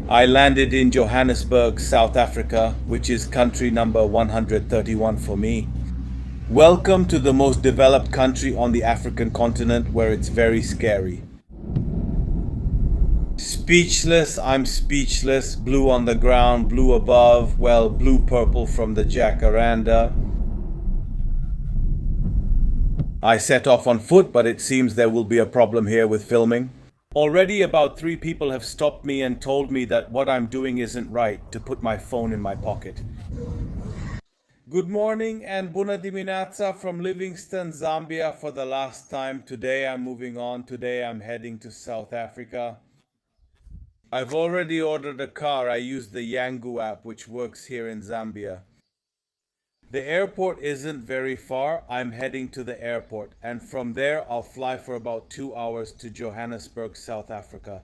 I landed in Johannesburg, South Africa, which is country number 131 for me. Welcome to the most developed country on the African continent where it's very scary. Speechless, I'm speechless. Blue on the ground, blue above, well, blue-purple from the jacaranda. I set off on foot, but it seems there will be a problem here with filming. Already about 3 people have stopped me and told me that what I'm doing isn't right, to put my phone in my pocket. Good morning and Bună dimineața from Livingstone, Zambia for the last time. Today I'm moving on. Today I'm heading to South Africa. I've already ordered a car. I use the Yangu app, which works here in Zambia. The airport isn't very far. I'm heading to the airport, and from there I'll fly for about 2 hours to Johannesburg, South Africa.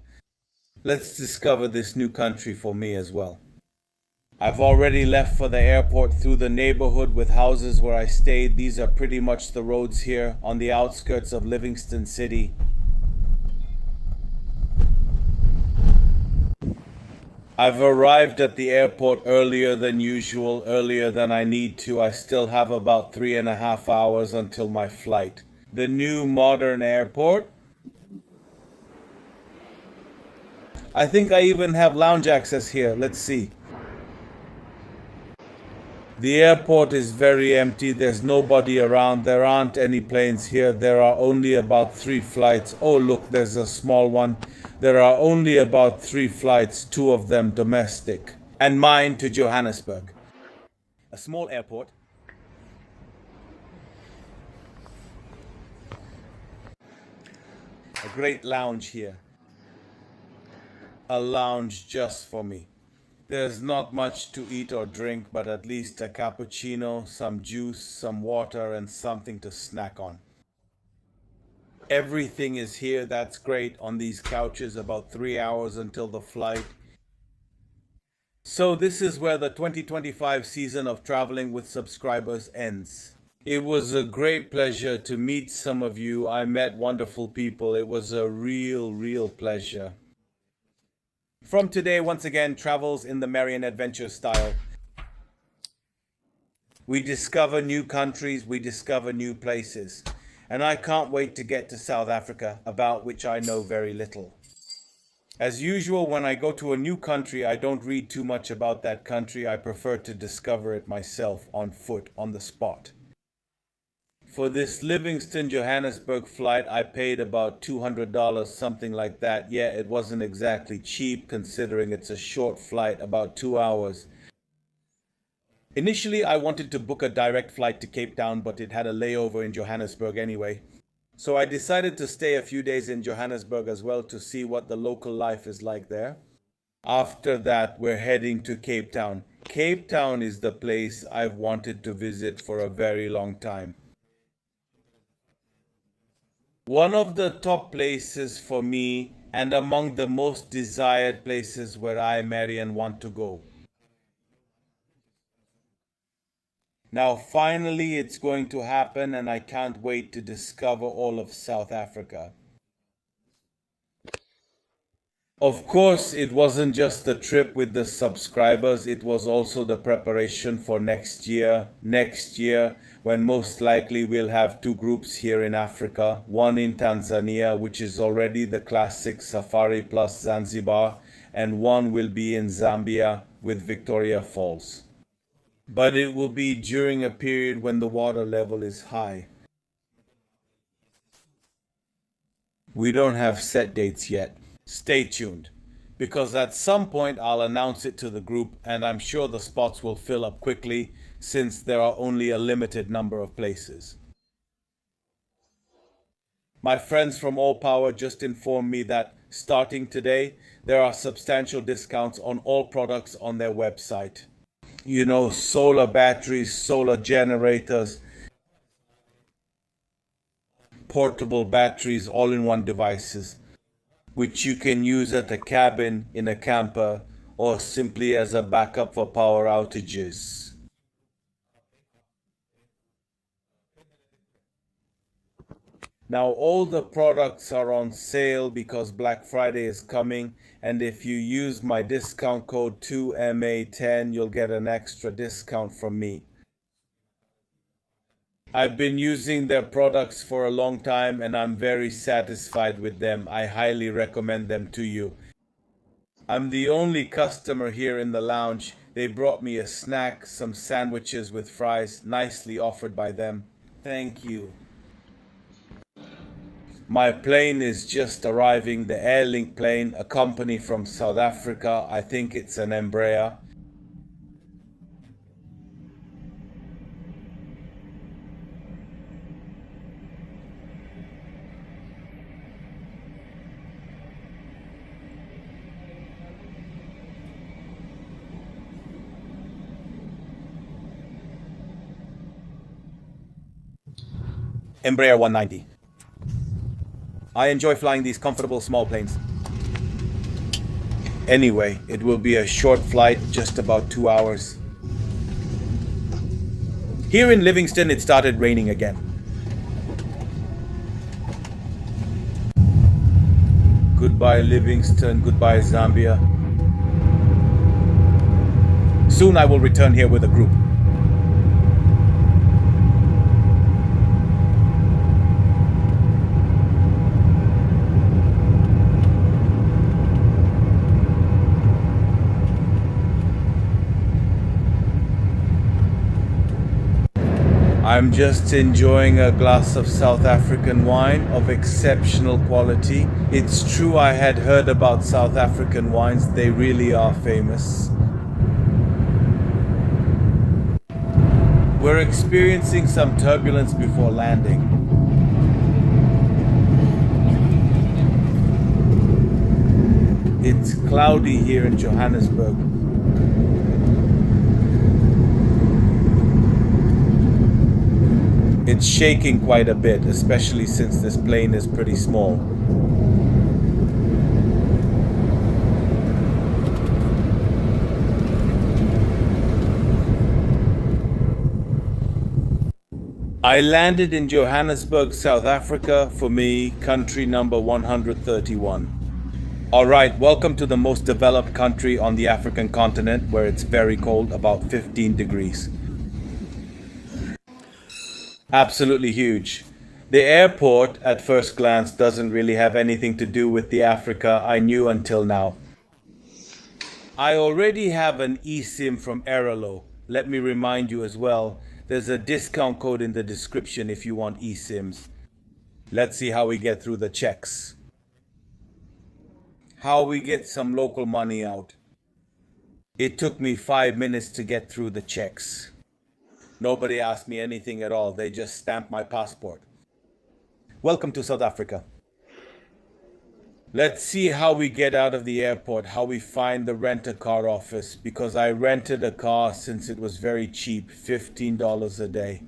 Let's discover this new country for me as well. I've already left for the airport through the neighborhood with houses where I stayed. These are pretty much the roads here on the outskirts of Livingstone City. I've arrived at the airport earlier than usual, earlier than I need to. I still have about 3.5 hours until my flight. The new modern airport. I think I even have lounge access here. Let's see. The airport is very empty. There's nobody around. There aren't any planes here. There are only about 3 flights. Oh, look, there's a small one. There are only about 3 flights, 2 of them domestic, and mine to Johannesburg. A small airport. A great lounge here. A lounge just for me. There's not much to eat or drink, but at least a cappuccino, some juice, some water, and something to snack on. Everything is here. That's great. On these couches, about 3 hours until the flight. So this is where the 2025 season of Traveling with Subscribers ends. It was a great pleasure to meet some of you. I met wonderful people. It was a real pleasure. From today, once again, travels in the Marian Adventure style. We discover new countries, we discover new places. And I can't wait to get to South Africa, about which I know very little. As usual, when I go to a new country, I don't read too much about that country. I prefer to discover it myself on foot, on the spot. For this Livingstone Johannesburg flight, I paid about $200, something like that. Yeah, it wasn't exactly cheap considering it's a short flight, about 2 hours. Initially, I wanted to book a direct flight to Cape Town, but it had a layover in Johannesburg anyway. So I decided to stay a few days in Johannesburg as well to see what the local life is like there. After that, we're heading to Cape Town. Cape Town is the place I've wanted to visit for a very long time. One of the top places for me and among the most desired places where I, Marian, want to go. Now, finally, it's going to happen, and I can't wait to discover all of South Africa. Of course, it wasn't just the trip with the subscribers, it was also the preparation for next year, when most likely we'll have 2 groups here in Africa, one in Tanzania, which is already the classic Safari plus Zanzibar, and one will be in Zambia with Victoria Falls. But it will be during a period when the water level is high. We don't have set dates yet. Stay tuned, because at some point I'll announce it to the group, and I'm sure the spots will fill up quickly since there are only a limited number of places. My friends from All Power just informed me that starting today, there are substantial discounts on all products on their website. You know, solar batteries, solar generators, portable batteries, all-in-one devices, which you can use at a cabin, in a camper, or simply as a backup for power outages. Now all the products are on sale because Black Friday is coming, and if you use my discount code 2MA10, you'll get an extra discount from me. I've been using their products for a long time and I'm very satisfied with them. I highly recommend them to you. I'm the only customer here in the lounge. They brought me a snack, some sandwiches with fries, nicely offered by them. Thank you. My plane is just arriving, the Airlink plane, a company from South Africa. I think it's an Embraer. Embraer 190. I enjoy flying these comfortable small planes. Anyway, it will be a short flight, just about 2 hours. Here in Livingston, it started raining again. Goodbye Livingston, goodbye Zambia. Soon I will return here with a group. I'm just enjoying a glass of South African wine of exceptional quality. It's true I had heard about South African wines, they really are famous. We're experiencing some turbulence before landing. It's cloudy here in Johannesburg. It's shaking quite a bit, especially since this plane is pretty small. I landed in Johannesburg, South Africa, for me, country number 131. Alright, welcome to the most developed country on the African continent, where it's very cold, about 15 degrees. Absolutely huge. The airport, at first glance, doesn't really have anything to do with the Africa I knew until now. I already have an eSIM from Aerolo. Let me remind you as well, there's a discount code in the description if you want eSIMs. Let's see how we get through the checks. How we get some local money out. It took me 5 minutes to get through the checks. Nobody asked me anything at all. They just stamped my passport. Welcome to South Africa. Let's see how we get out of the airport, how we find the rent-a-car office, because I rented a car since it was very cheap, $15 a day.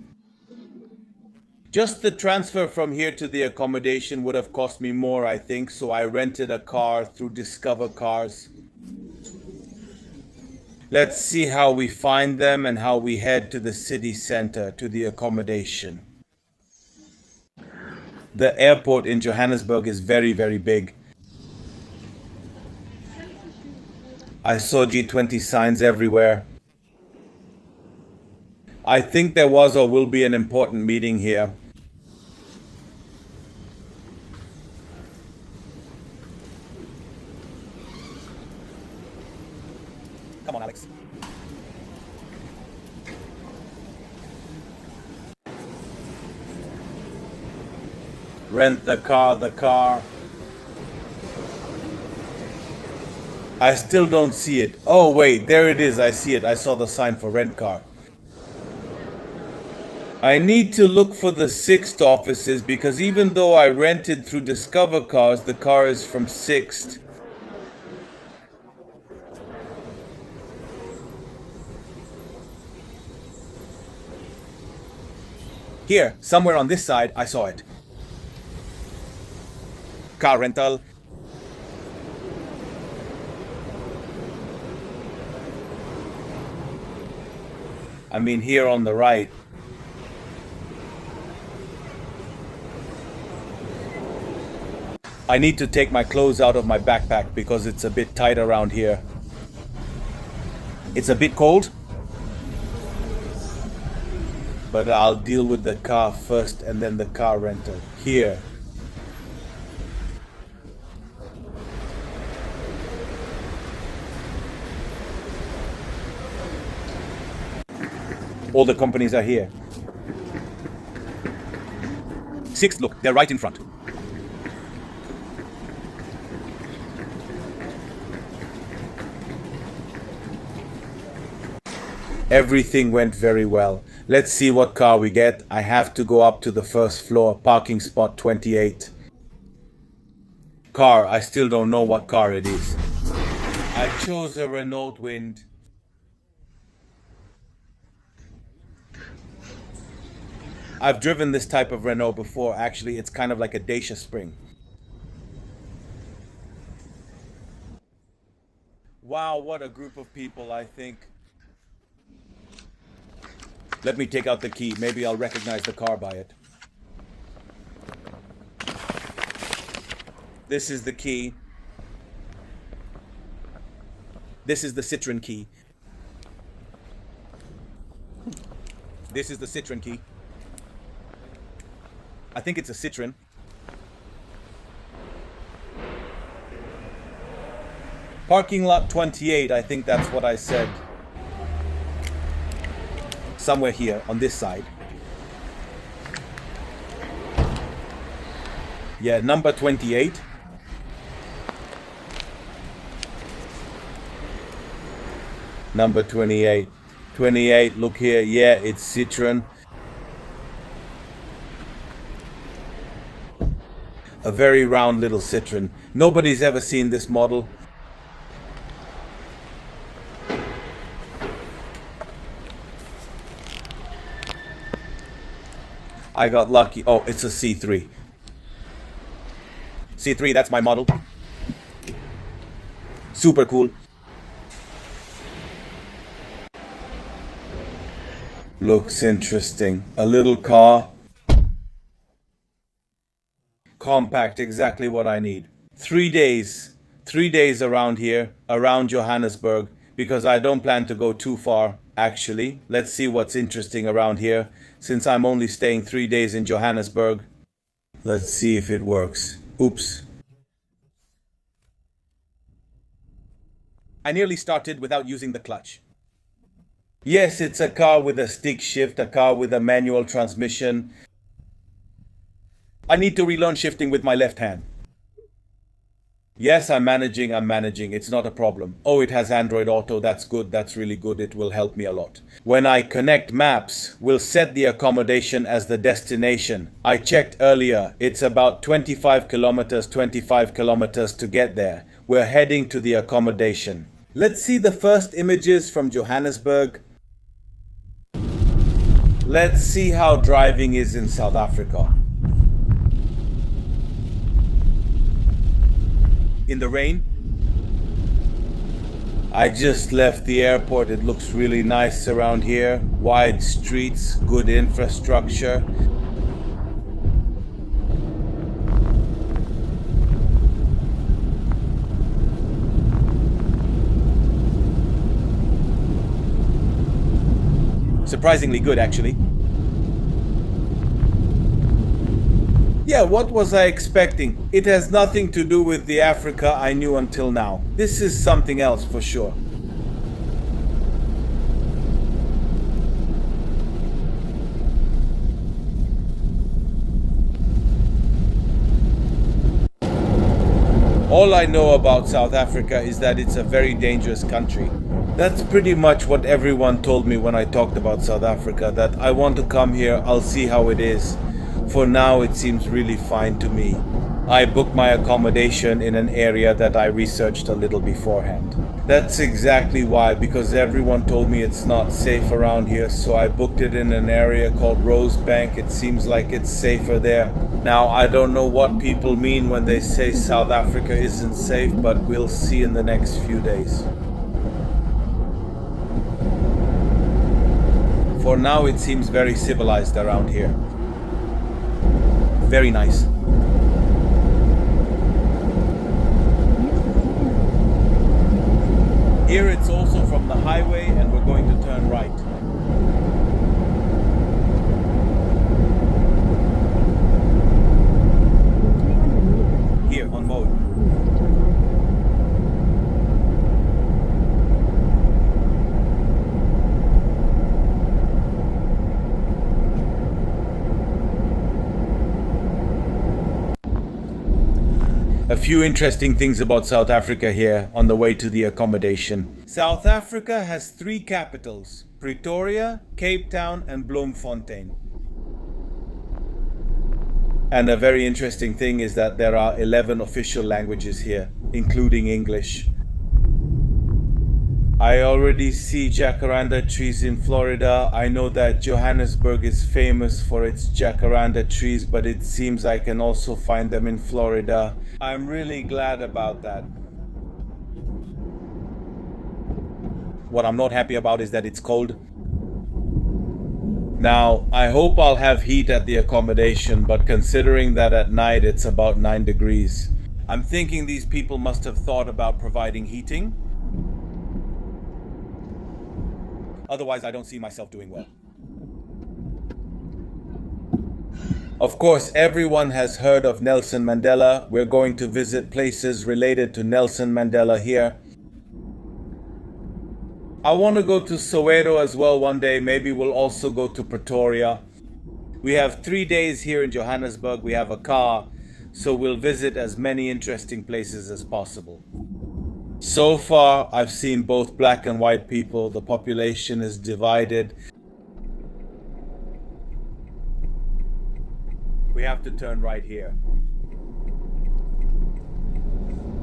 Just the transfer from here to the accommodation would have cost me more, I think, so I rented a car through Discover Cars. Let's see how we find them and how we head to the city center, to the accommodation. The airport in Johannesburg is very, very big. I saw G20 signs everywhere. I think there was or will be an important meeting here. Come on, Alex. Rent the car. I still don't see it. Oh wait, there it is, I see it. I saw the sign for rent car. I need to look for the 6th offices because even though I rented through Discover Cars, the car is from 6th. Here, somewhere on this side, I saw it. Car rental. I mean, here on the right. I need to take my clothes out of my backpack because it's a bit tight around here. It's a bit cold, but I'll deal with the car first and then the car rental. Here. All the companies are here. Six, look, they're right in front. Everything went very well. Let's see what car we get. I have to go up to the first floor, parking spot 28. Car, I still don't know what car it is. I chose a Renault Wind. I've driven this type of Renault before. Actually, it's kind of like a Dacia Spring. Wow, what a group of people, I think. Let me take out the key. Maybe I'll recognize the car by it. This is the key. This is the Citroen key. This is the Citroen key. I think it's a Citroen. Parking lot 28, I think that's what I said. Somewhere here on this side. Yeah, number 28. Number 28. 28, look here. Yeah, it's Citroen. A very round little Citroen. Nobody's ever seen this model. I got lucky. Oh, it's a C3. C3, that's my model. Super cool. Looks interesting. A little car. Compact, exactly what I need. 3 days. 3 days around here, around Johannesburg, because I don't plan to go too far, actually. Let's see what's interesting around here, since I'm only staying 3 days in Johannesburg. Let's see if it works. Oops. I nearly started without using the clutch. Yes, it's a car with a stick shift, a car with a manual transmission. I need to relearn shifting with my left hand. Yes, I'm managing. It's not a problem. Oh, it has Android Auto. That's good. That's really good. It will help me a lot. When I connect maps, we'll set the accommodation as the destination. I checked earlier. It's about 25 kilometers to get there. We're heading to the accommodation. Let's see the first images from Johannesburg. Let's see how driving is in South Africa. In the rain. I just left the airport. It looks really nice around here. Wide streets, good infrastructure. Surprisingly good, actually. Yeah, what was I expecting? It has nothing to do with the Africa I knew until now. This is something else for sure. All I know about South Africa is that it's a very dangerous country. That's pretty much what everyone told me when I talked about South Africa, that I want to come here, I'll see how it is. For now, it seems really fine to me. I booked my accommodation in an area that I researched a little beforehand. That's exactly why, because everyone told me it's not safe around here, so I booked it in an area called Rosebank. It seems like it's safer there. Now, I don't know what people mean when they say South Africa isn't safe, but we'll see in the next few days. For now, it seems very civilized around here. Very nice. Here it's also from the highway and we're going to turn right. Here on mode. A few interesting things about South Africa here on the way to the accommodation. South Africa has 3 capitals: Pretoria, Cape Town and Bloemfontein. And a very interesting thing is that there are 11 official languages here, including English. I already see jacaranda trees in Florida. I know that Johannesburg is famous for its jacaranda trees, but it seems I can also find them in Florida. I'm really glad about that. What I'm not happy about is that it's cold. Now, I hope I'll have heat at the accommodation, but considering that at night it's about 9 degrees, I'm thinking these people must have thought about providing heating. Otherwise, I don't see myself doing well. Of course, everyone has heard of Nelson Mandela. We're going to visit places related to Nelson Mandela here. I want to go to Soweto as well one day. Maybe we'll also go to Pretoria. We have 3 days here in Johannesburg. We have a car, so we'll visit as many interesting places as possible. So far, I've seen both black and white people. The population is divided. We have to turn right here.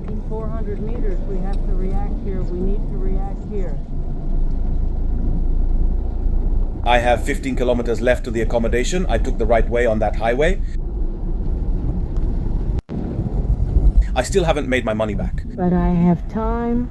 In 400 meters, we have to react here. We need to react here. I have 15 kilometers left to the accommodation. I took the right way on that highway. I still haven't made my money back. But I have time.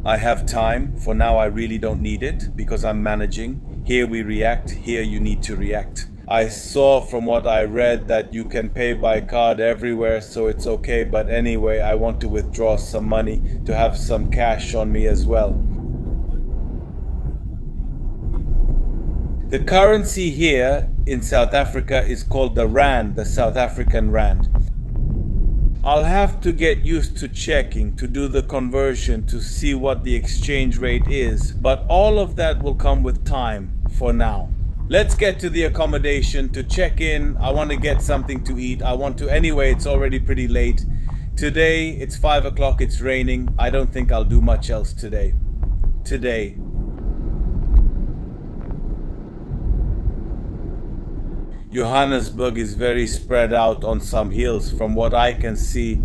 I have time. For now, I really don't need it because I'm managing. Here we react. Here you need to react. I saw from what I read that you can pay by card everywhere, so it's okay. But anyway, I want to withdraw some money to have some cash on me as well. The currency here in South Africa is called the Rand, the South African Rand. I'll have to get used to checking, to do the conversion, to see what the exchange rate is, but all of that will come with time for now. Let's get to the accommodation to check in. I want to get something to eat. Anyway, it's already pretty late. Today, it's 5 o'clock, it's raining. I don't think I'll do much else today. Johannesburg is very spread out on some hills from what I can see.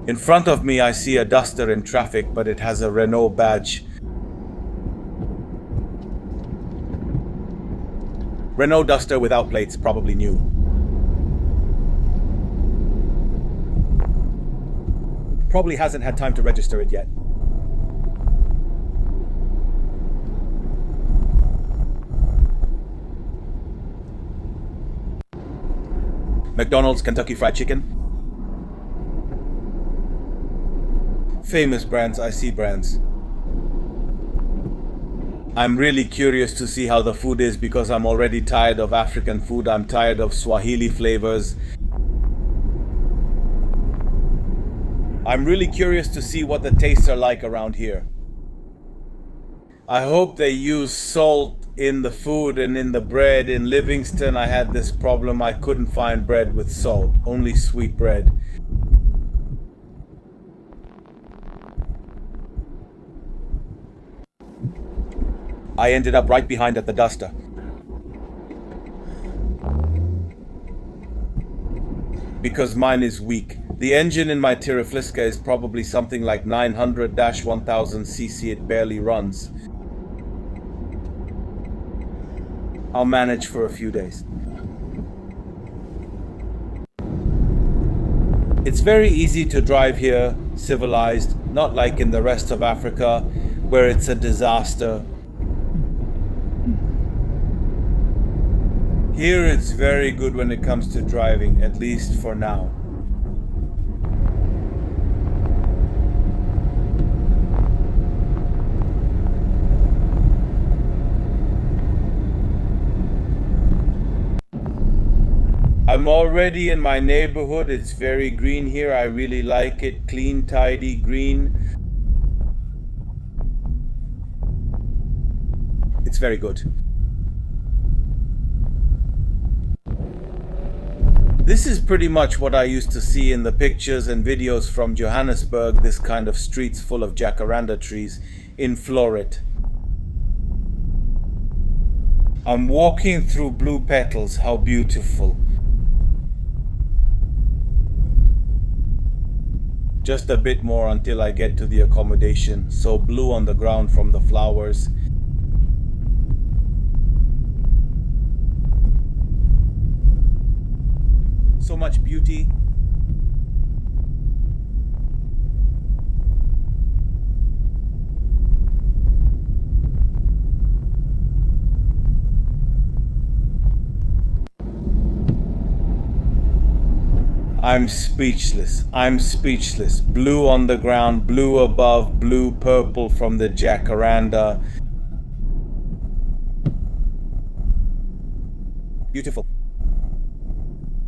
In front of me I see a Duster in traffic, but it has a Renault badge. Renault Duster without plates, probably new. Probably hasn't had time to register it yet. McDonald's, Kentucky Fried Chicken. Famous brands, I see brands. I'm really curious to see how the food is because I'm already tired of African food. I'm tired of Swahili flavors. I'm really curious to see what the tastes are like around here. I hope they use salt in the food and in the bread. In Livingston, I had this problem. I couldn't find bread with salt, only sweet bread. I ended up right behind at the Duster. Because mine is weak. The engine in my Tirafliska is probably something like 900-1000 cc. It barely runs. I'll manage for a few days. It's very easy to drive here, civilized, not like in the rest of Africa, where it's a disaster. Here it's very good when it comes to driving, at least for now. I'm already in my neighborhood. It's very green here. I really like it. Clean, tidy, green. It's very good. This is pretty much what I used to see in the pictures and videos from Johannesburg, this kind of streets full of jacaranda trees in Florida. I'm walking through blue petals. How beautiful. Just a bit more until I get to the accommodation. So blue on the ground from the flowers. So much beauty. I'm speechless. I'm speechless. Blue on the ground, blue above, blue purple from the jacaranda. Beautiful.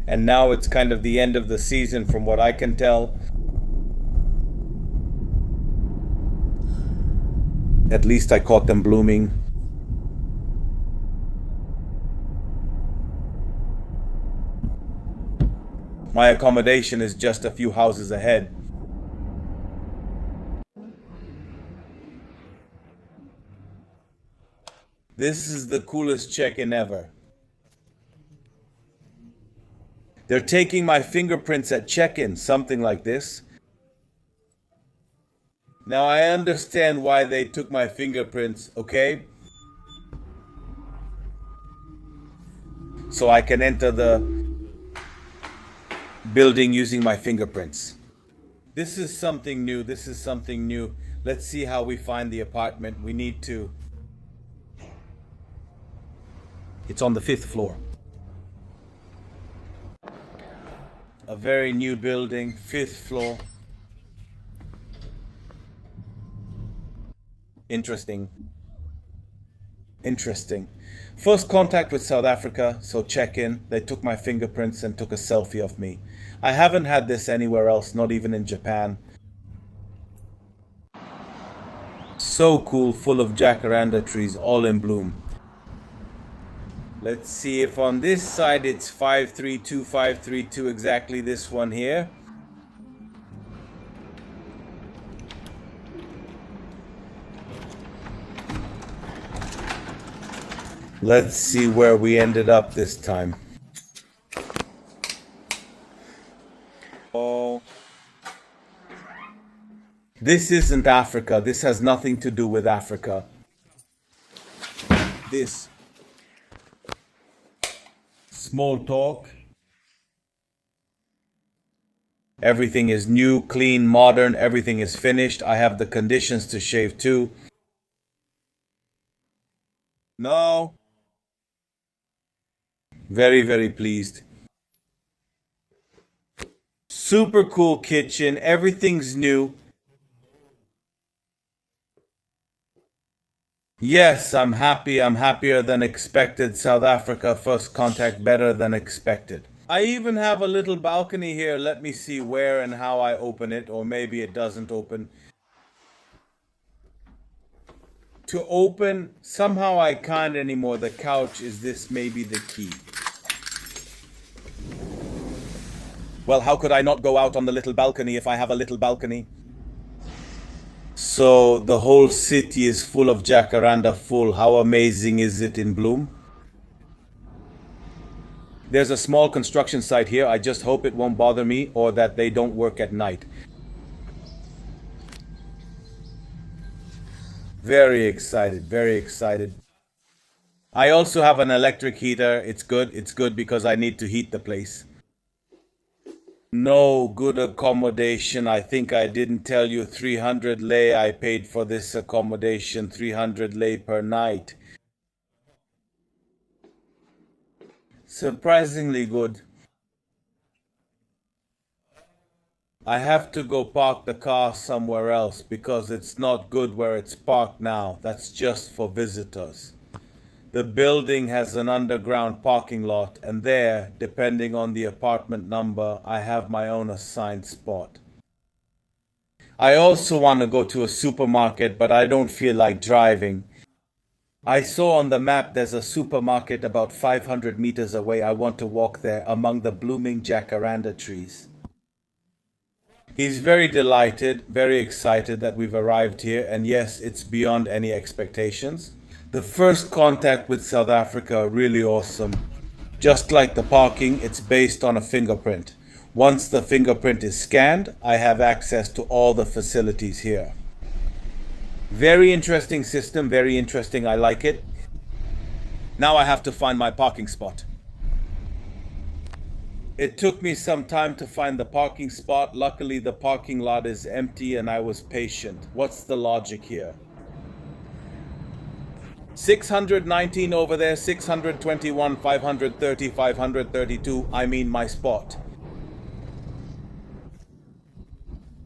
And now it's kind of the end of the season from what I can tell. At least I caught them blooming. My accommodation is just a few houses ahead. This is the coolest check-in ever. They're taking my fingerprints at check-in, something like this. Now I understand why they took my fingerprints, okay? So I can enter the building using my fingerprints. This is something new. This is something new. Let's see how we find the apartment. We need to. It's on the 5th floor. A very new building, 5th floor. Interesting. Interesting. First contact with South Africa, so check in. They took my fingerprints and took a selfie of me. I haven't had this anywhere else, not even in Japan. So cool, full of jacaranda trees, all in bloom. Let's see if on this side it's 532, 532, exactly this one here. Let's see where we ended up this time. Oh. This isn't Africa. This has nothing to do with Africa. This. Small talk. Everything is new, clean, modern. Everything is finished. I have the conditions to shave too. No. Very, very pleased. Super cool kitchen. Everything's new. Yes, I'm happy. I'm happier than expected. South Africa, first contact better than expected. I even have a little balcony here. Let me see where and how I open it, or maybe it doesn't open. To open, somehow I can't anymore. The couch is this, maybe the key. Well, how could I not go out on the little balcony if I have a little balcony? So the whole city is full of jacaranda, full. How amazing is it in bloom? There's a small construction site here. I just hope it won't bother me or that they don't work at night. Very excited, very excited. I also have an electric heater. It's good. It's good because I need to heat the place. No, good accommodation. I think I didn't tell you 300 lei I paid for this accommodation, 300 lei per night. Surprisingly good. I have to go park the car somewhere else because it's not good where it's parked now. That's just for visitors. The building has an underground parking lot, and there, depending on the apartment number, I have my own assigned spot. I also want to go to a supermarket, but I don't feel like driving. I saw on the map there's a supermarket about 500 meters away. I want to walk there among the blooming jacaranda trees. He's very delighted, very excited that we've arrived here, and yes, it's beyond any expectations. The first contact with South Africa, really awesome. Just like the parking, it's based on a fingerprint. Once the fingerprint is scanned, I have access to all the facilities here. Very interesting system, very interesting, I like it. Now I have to find my parking spot. It took me some time to find the parking spot. Luckily, the parking lot is empty and I was patient. What's the logic here? 619 over there, 621, 530, 532, I mean my spot.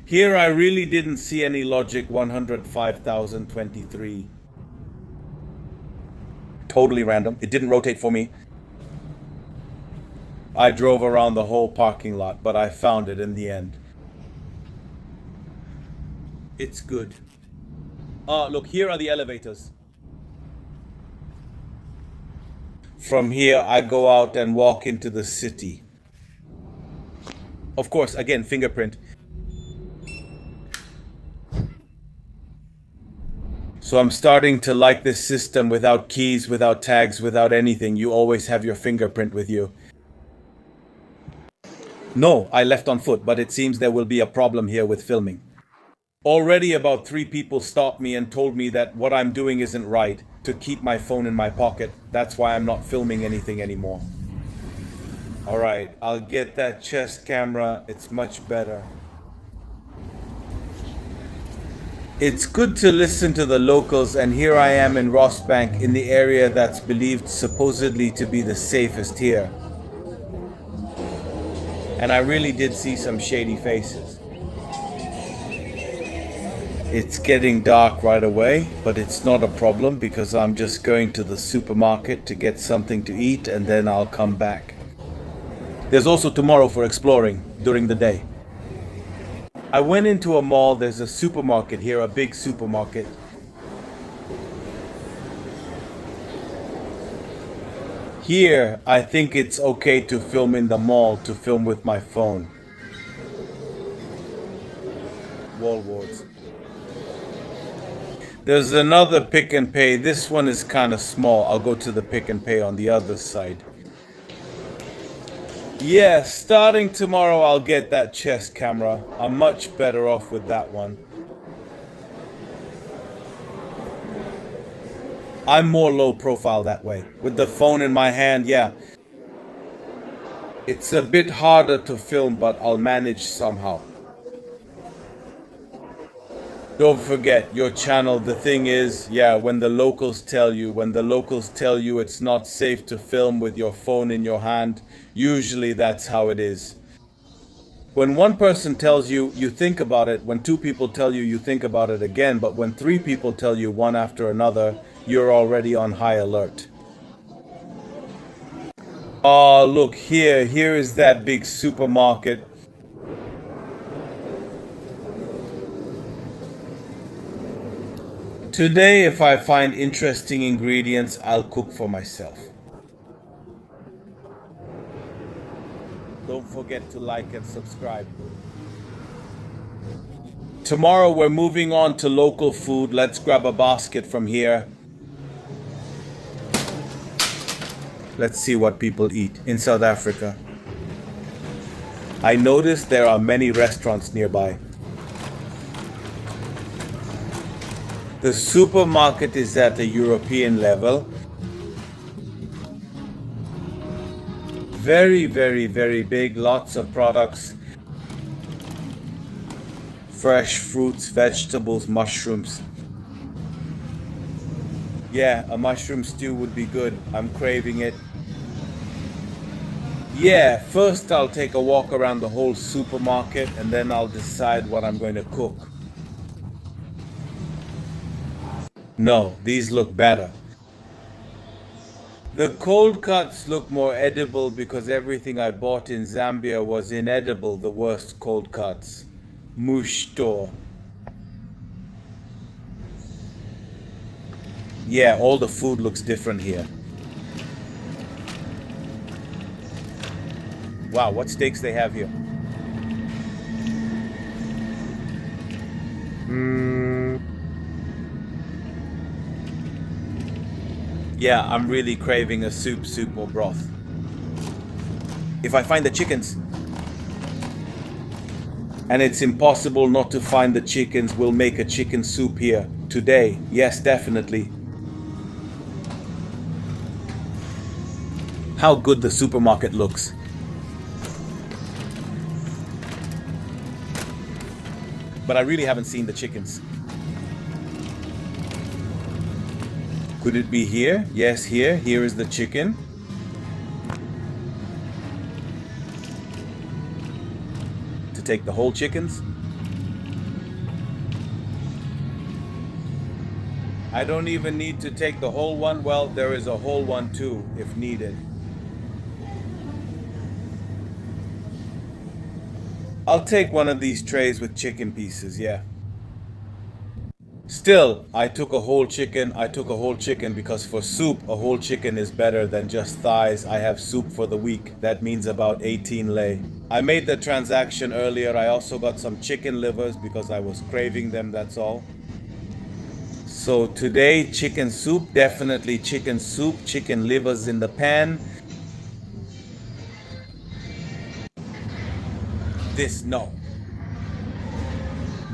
Here I really didn't see any logic. 105,023. Totally random. It didn't rotate for me. I drove around the whole parking lot, but I found it in the end. It's good. Look, here are the elevators. From here, I go out and walk into the city. Of course, again, fingerprint. So I'm starting to like this system without keys, without tags, without anything. You always have your fingerprint with you. No, I left on foot, but it seems there will be a problem here with filming. Already about 3 people stopped me and told me that what I'm doing isn't right, to keep my phone in my pocket. That's why I'm not filming anything anymore. Alright, I'll get that chest camera. It's much better. It's good to listen to the locals, and here I am in Rossbank, in the area that's believed supposedly to be the safest here. And I really did see some shady faces. It's getting dark right away, but it's not a problem because I'm just going to the supermarket to get something to eat and then I'll come back. There's also tomorrow for exploring during the day. I went into a mall. There's a supermarket here, a big supermarket. Here, I think it's okay to film in the mall, to film with my phone. Woolworths. There's another Pick and Pay. This one is kind of small. I'll go to the Pick and Pay on the other side. Yeah, starting tomorrow I'll get that chest camera. I'm much better off with that one. I'm more low profile that way. With the phone in my hand, yeah. It's a bit harder to film, but I'll manage somehow. Don't forget your channel. The thing is, yeah, when the locals tell you it's not safe to film with your phone in your hand, usually that's how it is. When one person tells you, you think about it. When 2 people tell you, you think about it again. But when 3 people tell you one after another, you're already on high alert. Oh, look here. Here is that big supermarket. Today, if I find interesting ingredients, I'll cook for myself. Don't forget to like and subscribe. Tomorrow we're moving on to local food. Let's grab a basket from here. Let's see what people eat in South Africa. I noticed there are many restaurants nearby. The supermarket is at a European level. Very, very, very big. Lots of products. Fresh fruits, vegetables, mushrooms. Yeah, a mushroom stew would be good. I'm craving it. Yeah, first I'll take a walk around the whole supermarket and then I'll decide what I'm going to cook. No, these look better. The cold cuts look more edible because everything I bought in Zambia was inedible, the worst cold cuts. Mushto. Yeah, all the food looks different here. Wow, what steaks they have here. Yeah, I'm really craving a soup or broth. If I find the chickens, and it's impossible not to find the chickens, we'll make a chicken soup here today. Yes, definitely. How good the supermarket looks. But I really haven't seen the chickens. Could it be here? Yes, here. Here is the chicken. To take the whole chickens. I don't even need to take the whole one. Well, there is a whole one too, if needed. I'll take one of these trays with chicken pieces, yeah. Still, I took a whole chicken. I took a whole chicken because for soup, a whole chicken is better than just thighs. I have soup for the week. That means about 18 lei. I made the transaction earlier. I also got some chicken livers because I was craving them, that's all. So today, chicken soup, definitely chicken soup, chicken livers in the pan. This, no.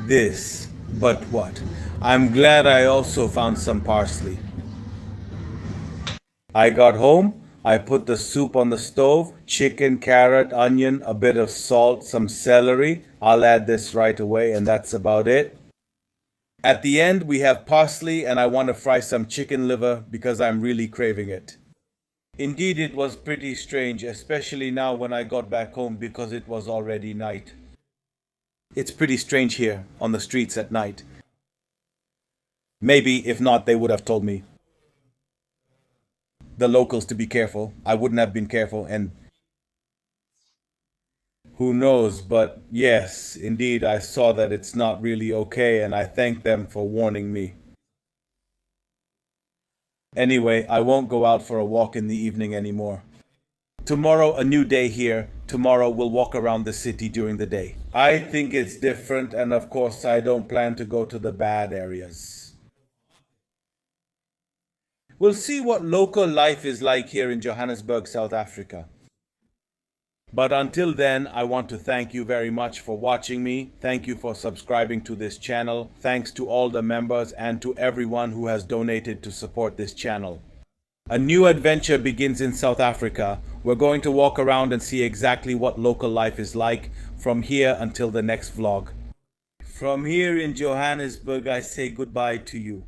This, but what? I'm glad I also found some parsley. I got home, I put the soup on the stove, chicken, carrot, onion, a bit of salt, some celery. I'll add this right away and that's about it. At the end, we have parsley and I want to fry some chicken liver because I'm really craving it. Indeed, it was pretty strange, especially now when I got back home because it was already night. It's pretty strange here on the streets at night. Maybe, if not, they would have told me. The locals to be careful. I wouldn't have been careful and who knows, but yes, indeed, I saw that it's not really okay and I thank them for warning me. Anyway, I won't go out for a walk in the evening anymore. Tomorrow, a new day here. Tomorrow, we'll walk around the city during the day. I think it's different and of course, I don't plan to go to the bad areas. We'll see what local life is like here in Johannesburg, South Africa. But until then, I want to thank you very much for watching me. Thank you for subscribing to this channel. Thanks to all the members and to everyone who has donated to support this channel. A new adventure begins in South Africa. We're going to walk around and see exactly what local life is like from here until the next vlog. From here in Johannesburg, I say goodbye to you.